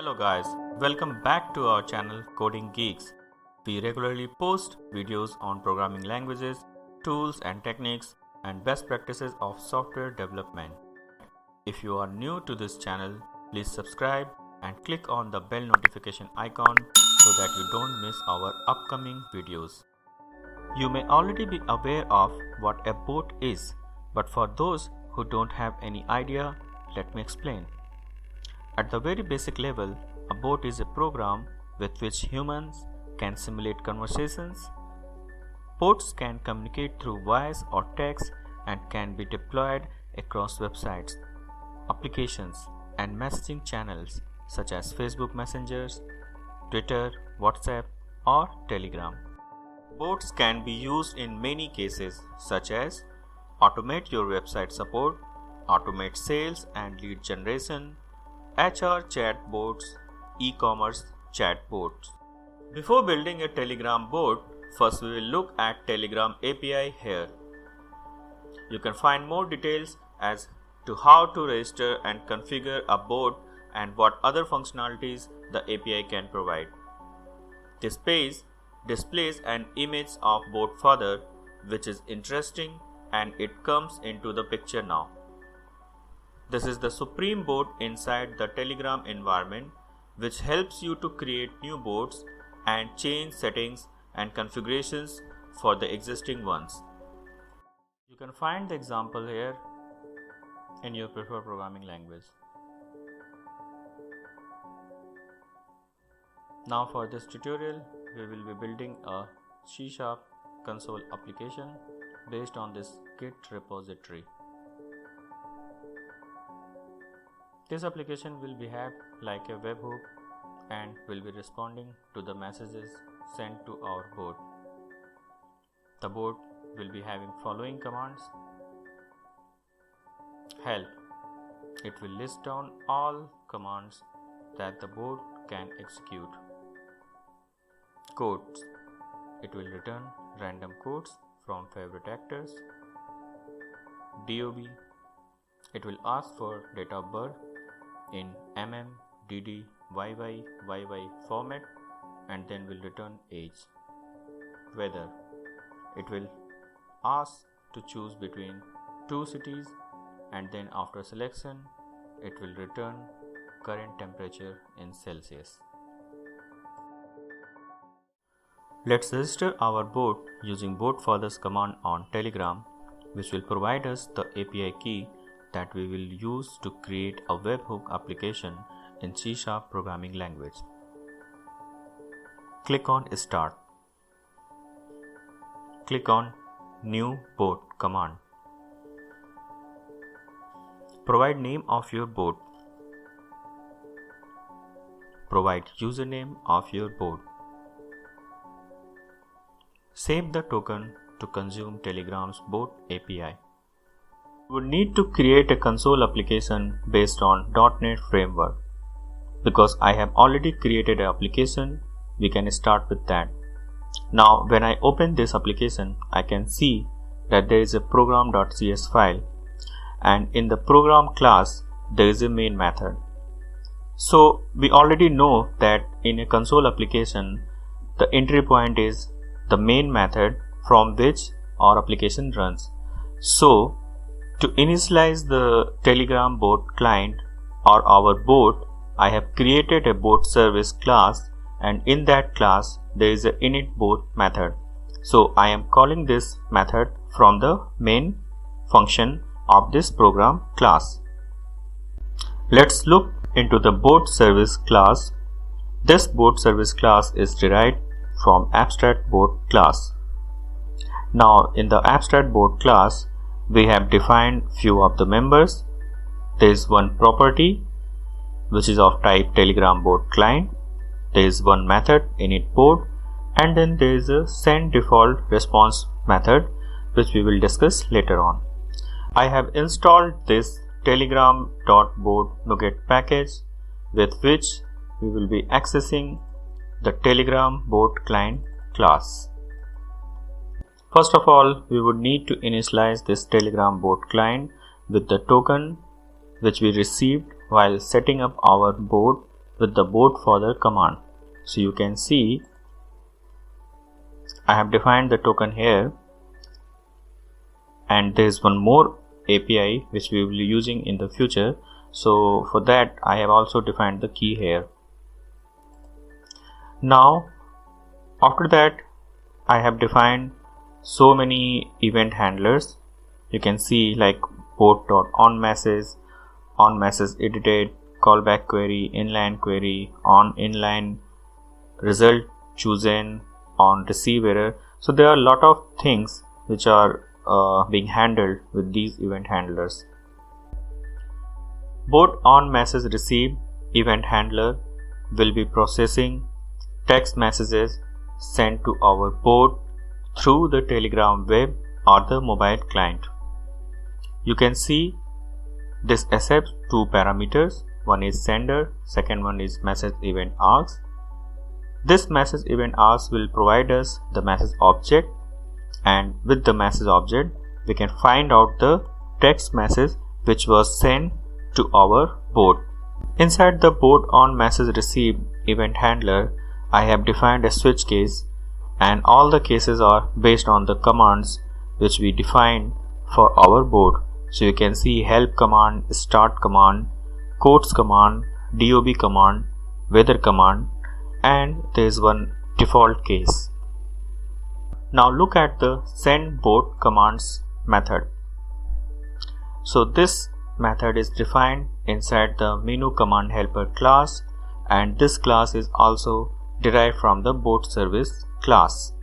Hello guys, welcome back to our channel Coding Geeks. We regularly post videos on programming languages, tools and techniques, and best practices of software development. If you are new to this channel, please subscribe and click on the bell notification icon so that you don't miss our upcoming videos. You may already be aware of what a boat is, but for those who don't have any idea, let me explain. At the very basic level, a bot is a program with which humans can simulate conversations. Bots can communicate through voice or text and can be deployed across websites, applications, and messaging channels such as Facebook Messengers, Twitter, WhatsApp, or Telegram. Bots can be used in many cases such as automate your website support, automate sales and lead generation, HR chatbots, e-commerce chatbots. Before building a Telegram bot, first we will look at Telegram API here. You can find more details as to how to register and configure a bot and what other functionalities the API can provide. This page displays an image of bot further, which is interesting, and it comes into the picture now. This is the Supreme bot inside the Telegram environment, which helps you to create new bots and change settings and configurations for the existing ones. You can find the example here in your preferred programming language. Now for this tutorial, we will be building a C# console application based on this Git repository. This application will behave like a webhook and will be responding to the messages sent to our bot. The bot will be having following commands. Help. It will list down all commands that the bot can execute. Codes. It will return random codes from favorite actors. DOB. It will ask for date of birth in DD, YY format and then will return age. Weather. It will ask to choose between two cities and then after selection it will return current temperature in Celsius. Let's register our bot using botfathers command on Telegram, which will provide us the API key that we will use to create a webhook application in C# programming language. Click on Start. Click on New Bot command. Provide name of your bot. Provide username of your bot. Save the token to consume Telegram's bot API. We would need to create a console application based on .NET framework. Because I have already created an application, we can start with that. Now when I open this application, I can see that there is a program.cs file, and in the program class there is a main method. So we already know that in a console application the entry point is the main method from which our application runs. So to initialize the Telegram bot client or our bot, I have created a bot service class, and in that class there is a init bot method. So I am calling this method from the main function of this program class. Let's look into the bot service class. This bot service class is derived from abstract bot class. Now in the abstract bot class, we have defined few of the members. There is one property which is of type Telegram bot client. There is one method init bot, and then there is a send default response method which we will discuss later on. I have installed this telegram.bot NuGet package with which we will be accessing the Telegram bot client class. First of all, we would need to initialize this Telegram bot client with the token which we received while setting up our bot with the board further command. So you can see I have defined the token here, and there is one more API which we will be using in the future. So for that I have also defined the key here. Now after that I have defined so many event handlers. You can see like board.onMessage, onMessage edited, callback query, inline query, on inline, result chosen, on receive error. So there are a lot of things which are being handled with these event handlers. Board on message receive event handler will be processing text messages sent to our board through the Telegram web or the mobile client. You can see this accepts two parameters. One is sender, second one is message event args. This message event args will provide us the message object, and with the message object we can find out the text message which was sent to our board. Inside the board on message receive event handler, I have defined a switch case, and all the cases are based on the commands which we defined for our board. So you can see help command, start command, quotes command, dob command, weather command, and there is one default case. Now look at the send board commands method. So this method is defined inside the menu command helper class, and this class is also derived from the board service class.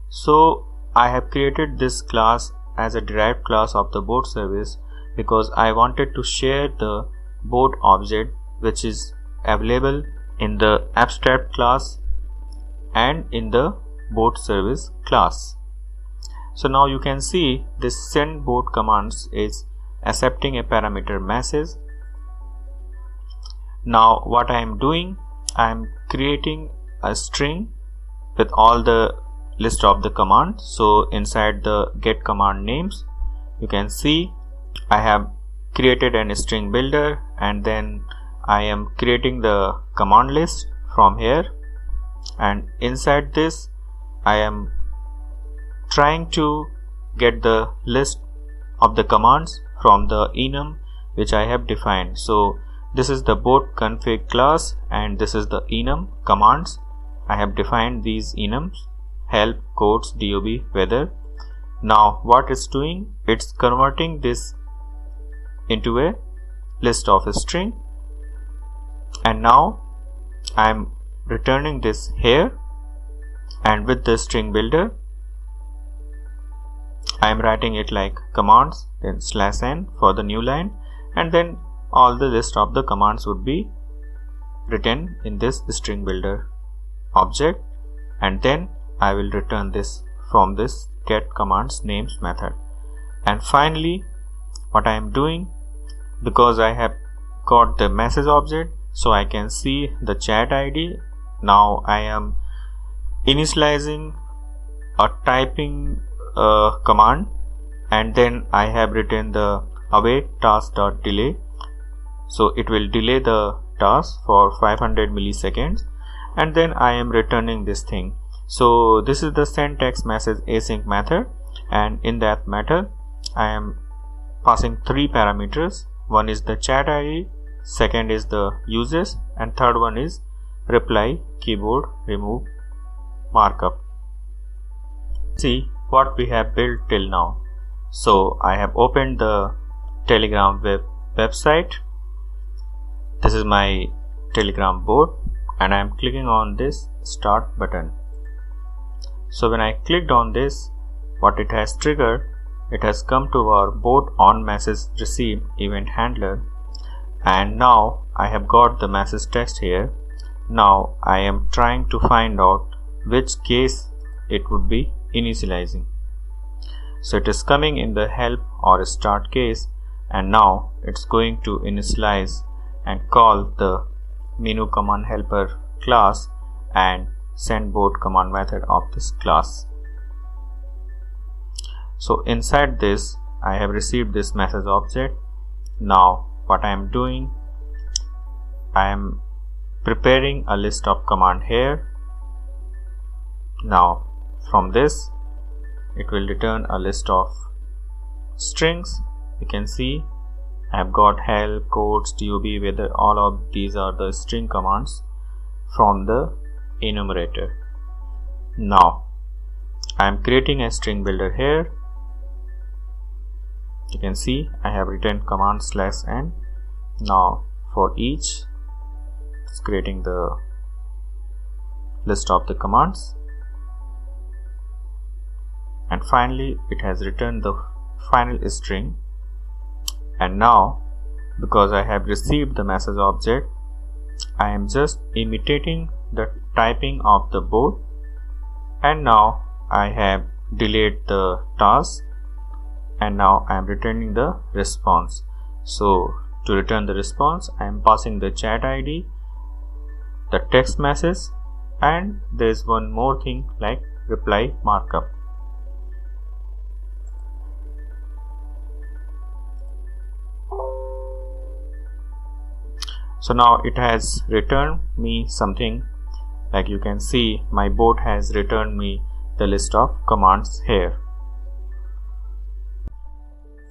So I have created this class as a derived class of the board service because I wanted to share the board object which is available in the abstract class and in the board service class. So now you can see this send board commands is accepting a parameter message. Now what I am doing, I am creating a string with all the list of the commands. So inside the get command names, you can see I have created a string builder, and then I am creating the command list from here, and inside this I am trying to get the list of the commands from the enum which I have defined. So this is the board config class, and this is the enum commands. I have defined these enums: help, quotes, dob, weather. Now what it's doing, it's converting this into a list of a string, and now I am returning this here, and with the string builder I am writing it like commands, then /n for the new line, and then all the list of the commands would be written in this string builder object, and then I will return this from this get commands names method. And finally what I am doing, because I have got the message object, so I can see the chat ID. Now I am initializing a typing command, and then I have written the await task.delay, so it will delay the task for 500 milliseconds, and then I am returning this thing. So this is the send text message async method, and in that method I am passing three parameters. One is the chat ID, second is the uses, and third one is reply keyboard remove markup. See what we have built till now. So I have opened the Telegram website. This is my Telegram board, and I am clicking on this start button. So when I clicked on this, what it has triggered, it has come to our board on message receive event handler, and now I have got the message text here. Now I am trying to find out which case it would be initializing. So it is coming in the help or start case, and now it's going to initialize and call the menu command helper class and send board command method of this class. So inside this I have received this message object. Now what I am doing, I am preparing a list of command here. Now from this it will return a list of strings. You can see I have got help, quotes, dob, whether all of these are the string commands from the enumerator. Now I am creating a string builder here. You can see I have written command /n. Now for each it's creating the list of the commands, and finally it has returned the final string. And now because I have received the message object, I am just imitating the typing of the board, and now I have delayed the task, and now I am returning the response. So to return the response, I am passing the chat ID, the text message, and there is one more thing like reply markup. So now it has returned me something, like you can see my board has returned me the list of commands here.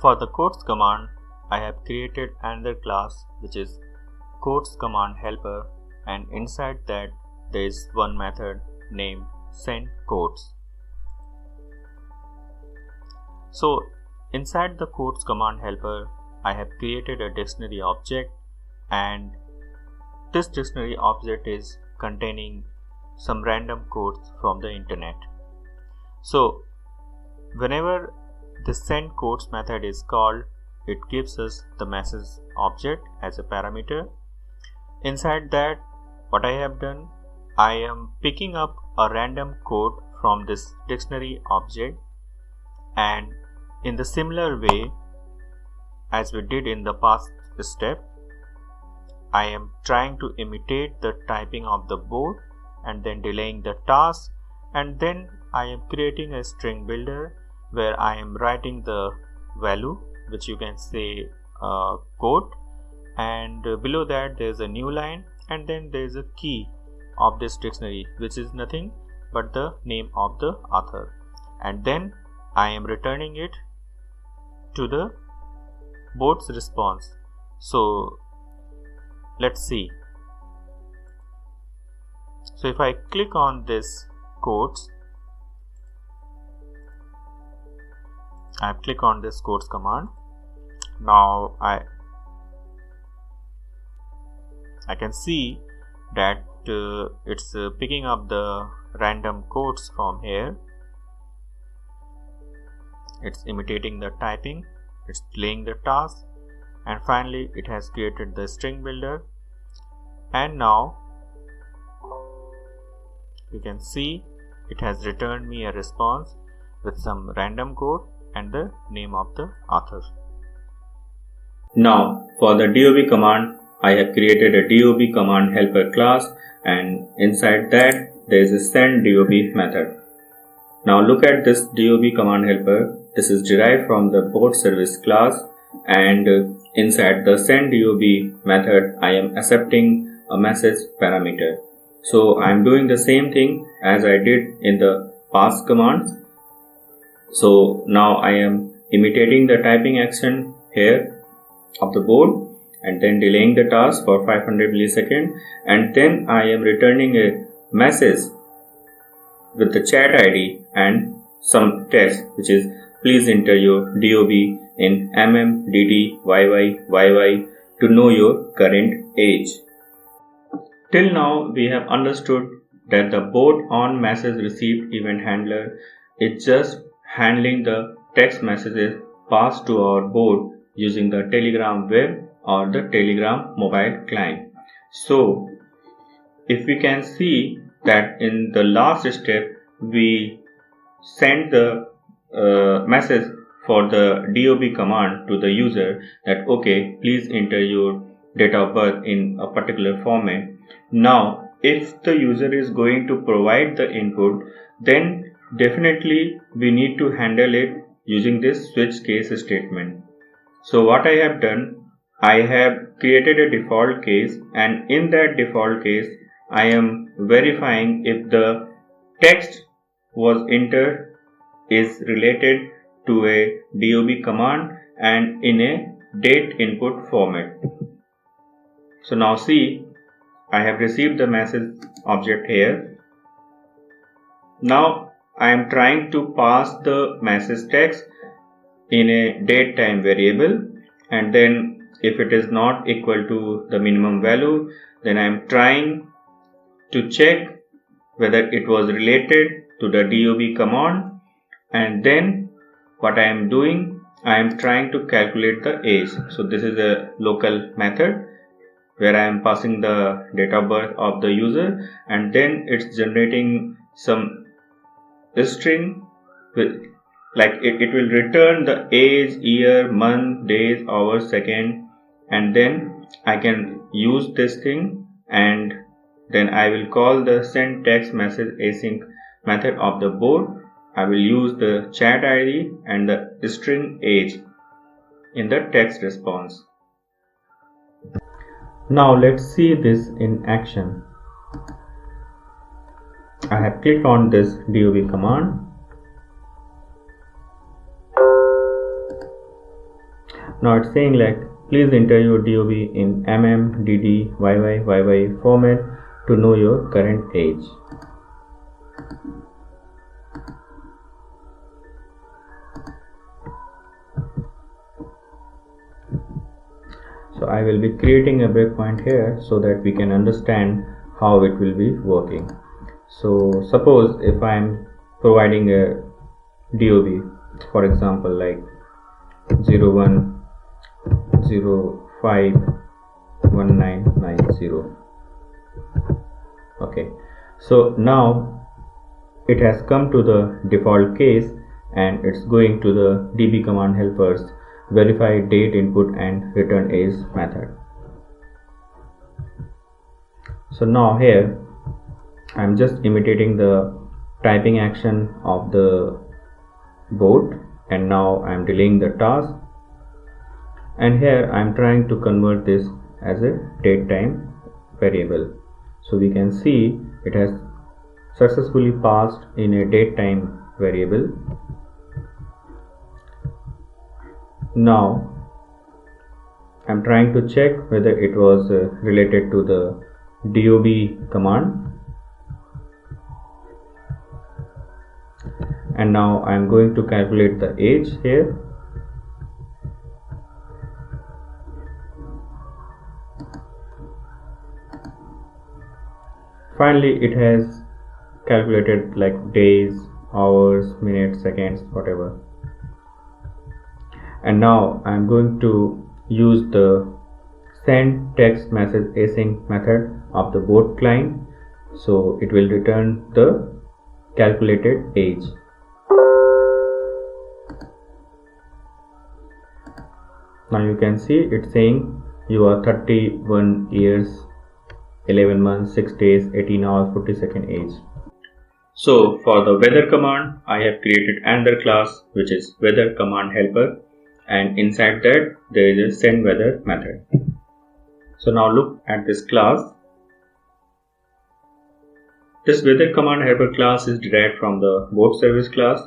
For the quotes command, I have created another class which is quotes command helper, and inside that there is one method named send quotes. So inside the quotes command helper, I have created a dictionary object, and this dictionary object is containing some random quotes from the internet. So whenever the send quotes method is called, it gives us the message object as a parameter. Inside that, what I have done, I am picking up a random quote from this dictionary object, and in the similar way as we did in the past step, I am trying to imitate the typing of the board and then delaying the task, and then I am creating a string builder where I am writing the value, which you can say quote, and below that there is a new line, and then there is a key of this dictionary which is nothing but the name of the author, and then I am returning it to the board's response. So let's see. So if I click on this quotes, I click on this quotes command. Now I can see that it's picking up the random quotes from here. It's imitating the typing, it's delaying the task, and finally it has created the string builder. And now you can see it has returned me a response with some random code and the name of the author. Now for the dob command, I have created a dob command helper class, and inside that there is a send dob method. Now look at this dob command helper. This is derived from the board service class, and inside the send dob method I am accepting a message parameter. So I am doing the same thing as I did in the past commands. So now I am imitating the typing action here of the board and then delaying the task for 500 milliseconds, and then I am returning a message with the chat ID and some text which is please enter your DOB in mm, dd, yy to know your current age. Till now we have understood that the board on message received event handler is just handling the text messages passed to our board using the Telegram web or the Telegram mobile client. So if we can see that in the last step we send the message for the DOB command to the user that okay, please enter your date of birth in a particular format. Now if the user is going to provide the input, then definitely we need to handle it using this switch case statement. So what I have done, I have created a default case, and in that default case I am verifying if the text was entered is related to a DOB command and in a date input format. So now see, I have received the message object here. Now I am trying to pass the message text in a date time variable, and then if it is not equal to the minimum value, then I am trying to check whether it was related to the DOB command, and then what I am doing, I am trying to calculate the age. So this is a local method where I am passing the date of birth of the user, and then it's generating some string with it will return the age, year, month, days, hours, second, and then I can use this thing, and then I will call the send text message async method of the board. I will use the chat ID and the string age in the text response. Now let's see this in action. I have clicked on this DOB command. Now it's saying like, please enter your DOB in mm, dd, yy format to know your current age. So I will be creating a breakpoint here so that we can understand how it will be working. So suppose if I am providing a DOB, for example like 01051990. Okay, so now it has come to the default case and it's going to the db command helpers verify date input and return age method. So now here I am just imitating the typing action of the board, and now I am delaying the task, and here I am trying to convert this as a date time variable. So we can see it has successfully passed in a date time variable. Now I am trying to check whether it was related to the DOB command, and now I am going to calculate the age here. Finally it has calculated like days, hours, minutes, seconds, whatever. And now I am going to use the send text message async method of the board client, so it will return the calculated age. Now you can see it's saying you are 31 years 11 months 6 days 18 hours 40 second age. So for the weather command I have created another class which is weather command helper, and inside that there is a send weather method. So now look at this class. This weather command helper class is derived from the board service class,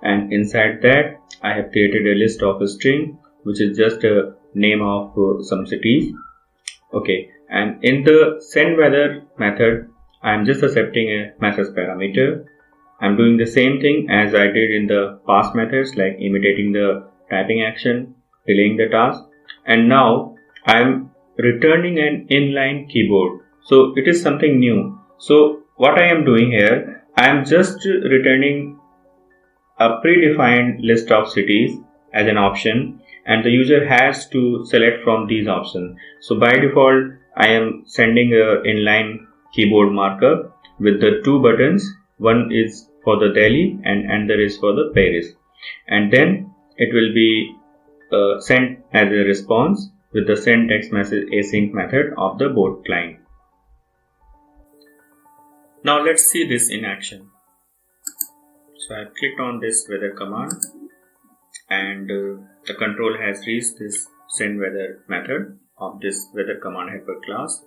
and inside that I have created a list of a string which is just a name of some cities. Okay, and in the send weather method I am just accepting a message parameter. I am doing the same thing as I did in the past methods, like imitating the typing action, delaying the task, and now I am returning an inline keyboard. So it is something new. So what I am doing here, I am just returning a predefined list of cities as an option, and the user has to select from these options. So by default I am sending a inline keyboard markup with the two buttons. One is for the Delhi and another is for the Paris, and then it will be sent as a response with the send text message async method of the board client. Now let's see this in action. So I have clicked on this weather command, and the control has reached this sendWeather method of this weather command helper class.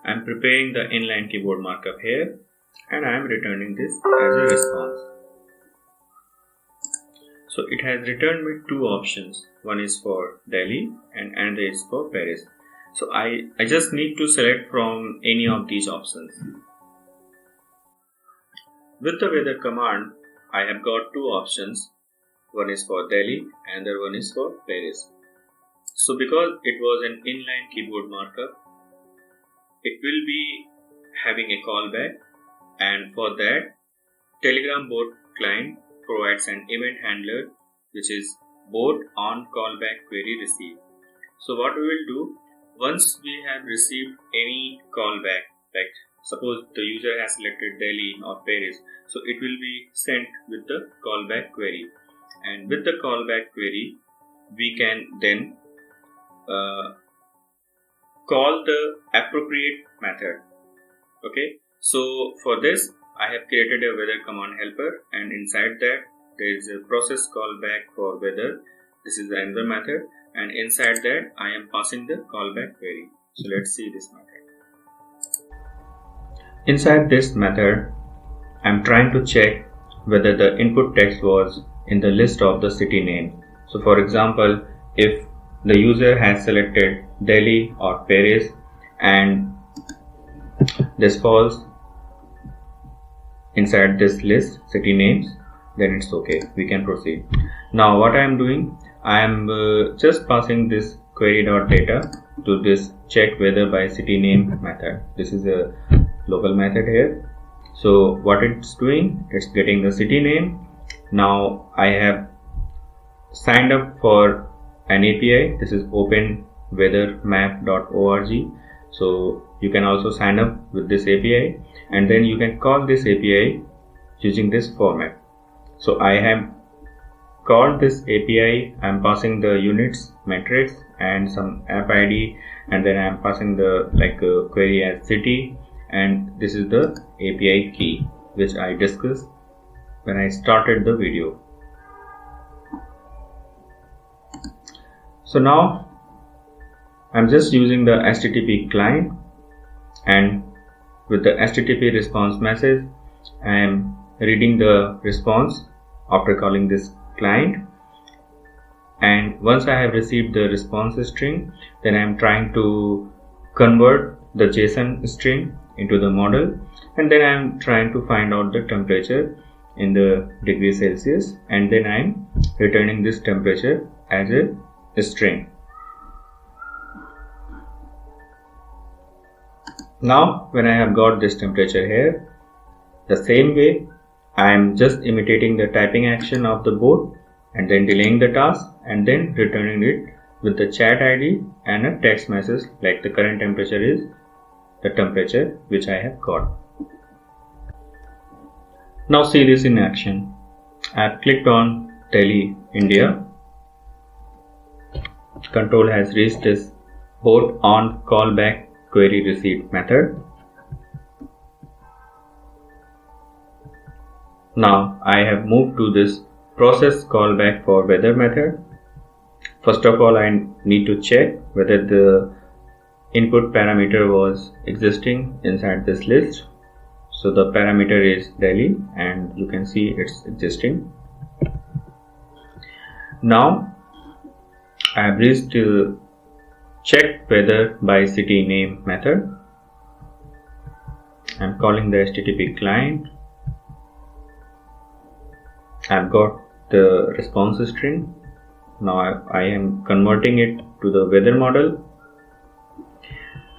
I am preparing the inline keyboard markup here and I am returning this as a response. So it has returned me two options. One is for Delhi and another is for Paris. So I just need to select from any of these options. With the weather command, I have got two options. One is for Delhi and the other one is for Paris. So because it was an inline keyboard markup, it will be having a callback, and for that Telegram bot client provides an event handler which is bot on callback query receive. So what we will do, once we have received any callback, like suppose the user has selected Delhi or Paris, so it will be sent with the callback query, and with the callback query we can then call the appropriate method. Okay, so for this I have created a weather command helper, and inside that there is a process callback for weather. This is another method, and inside that I am passing the callback query. So let's see this method. Inside this method I am trying to check whether the input text was in the list of the city name. So for example, if the user has selected Delhi or Paris and this falls inside this list city names, then it's okay, we can proceed. Now what I am doing, I am just passing this query.data to this check whether by city name method. This is a local method here. So what it's doing, it's getting the city name. Now I have signed up for an API. This is openweathermap.org. So you can also sign up with this API, and then you can call this API using this format. So I have called this API. I am passing the units, metrics, and some app ID, and then I am passing the query as city, and this is the API key which I discussed when I started the video. So now I'm just using the HTTP client, and with the HTTP response message I am reading the response after calling this client, and once I have received the response string, then I am trying to convert the JSON string into the model, and then I am trying to find out the temperature in the degree Celsius, and then I am returning this temperature as a string. Now when I have got this temperature here, the same way I am just imitating the typing action of the bot and then delaying the task and then returning it with the chat ID and a text message like the current temperature is the temperature which I have got. Now see this in action. I have clicked on Delhi, India. Control has reached this bot on callback query receipt method. Now I have moved to this process callback for weather method. First of all, I need to check whether the input parameter was existing inside this list. So the parameter is Delhi, and you can see it's existing. Now I have reached to check weather by city name method. I am calling the HTTP client. I have got the response string. Now I am converting it to the weather model,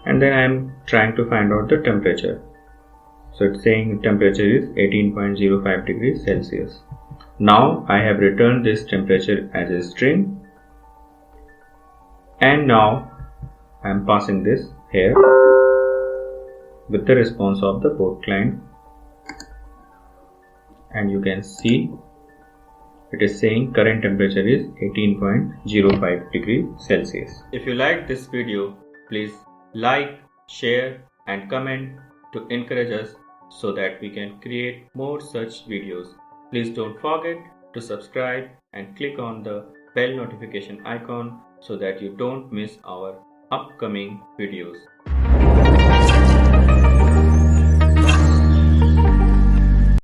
and then I am trying to find out the temperature. So it's saying temperature is 18.05 degrees Celsius. Now I have returned this temperature as a string, and now I am passing this here with the response of the bot client, and you can see it is saying current temperature is 18.05 degrees Celsius. If you like this video, please like, share and comment to encourage us so that we can create more such videos. Please don't forget to subscribe and click on the bell notification icon so that you don't miss our upcoming videos.